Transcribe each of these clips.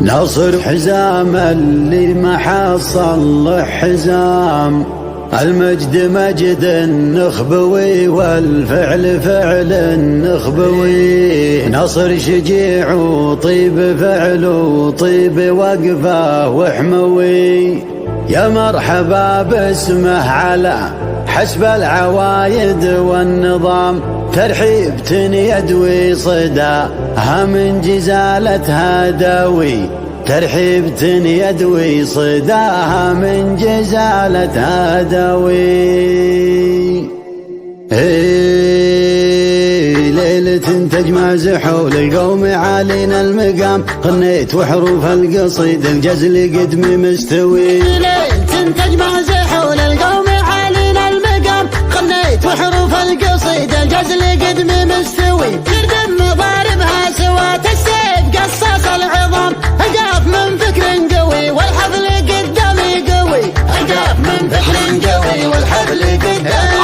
نصر حزام اللي ما حصل له حزام، المجد مجد النخبوي والفعل فعل النخبوي. نصر شجيع وطيب فعل وطيب وقفه وحموي، يا مرحبا باسمه على حسب العوايد والنظام. ترحيب يدوي صداها من جزالة هداوي، ترحيب يدوي صداها من جزالة هداوي. ليلة تجمع زحول القوم عالينا المقام، غنيت وحروف القصيد الجزل قدمي مستوي. ليلة تجمع زحول القوم عالينا المقام، غنيت وحروف القصيد الجزل قدمي مستوي. تردم مضاربها سوات السيف قصاص العظام، أقاف من فكر قوي والحبل قدامي قوي، أقاف من فكر قوي والحبل قدامي.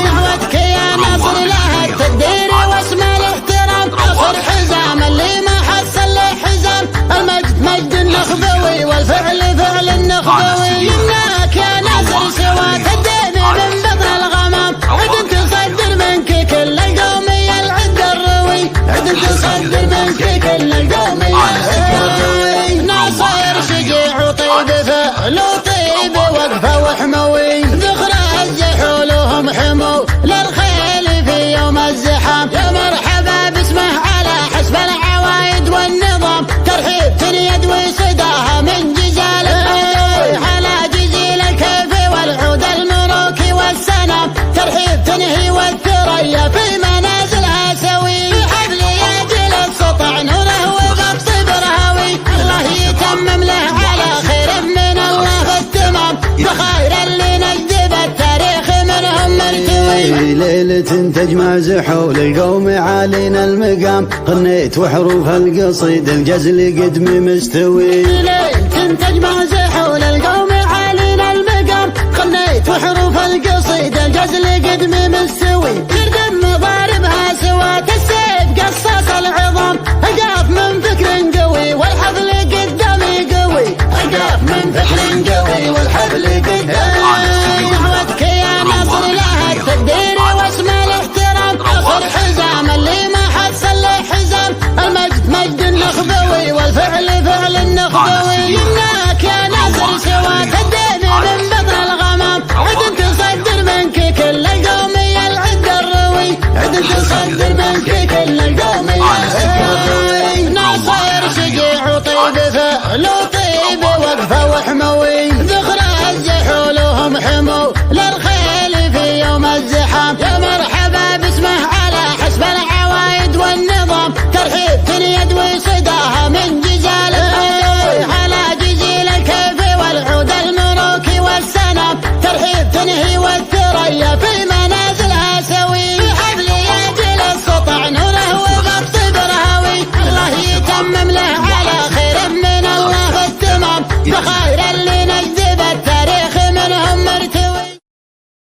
نهوتك يا نصر لها التقدير واسم الاحترام، نصر حزام اللي ما حصل له حزام، المجد مجد النخبوي والفعل فعل النخبوي. يمناك يا نصر سوات الدم من بطن الغمام، عدن تصدر منك كل القومي العد الروي، عدن تصدر منك كل القومي العد الروي. ناصر شجيع وطيب فعل وطيب وقفه وحموي، ذخر الزحول وهم حمو للخيل في يوم الزحام. يا مرحبا باسمه على حسب العوايد والنظام، ترحيب يدوي صداها من جزال الحموي، على جزيل الكيف والعود الملوكي والسنام. ترحيب تنهي والثريا في منازلها سوي، حبل يجل السطع نوره وغط برهوي. الله يتمم له على خير من الله التمام، بخير اللي نجذب التاريخ منهم مرتوي. ليلة تجمع زحول القوم عالينا المقام، غنيت وحروف القصيد الجزل قدمي مستوي. ليلة تجمع زحول القوم عالينا المقام، غنيت وحروف القصيد الجزل قدمي مستوي.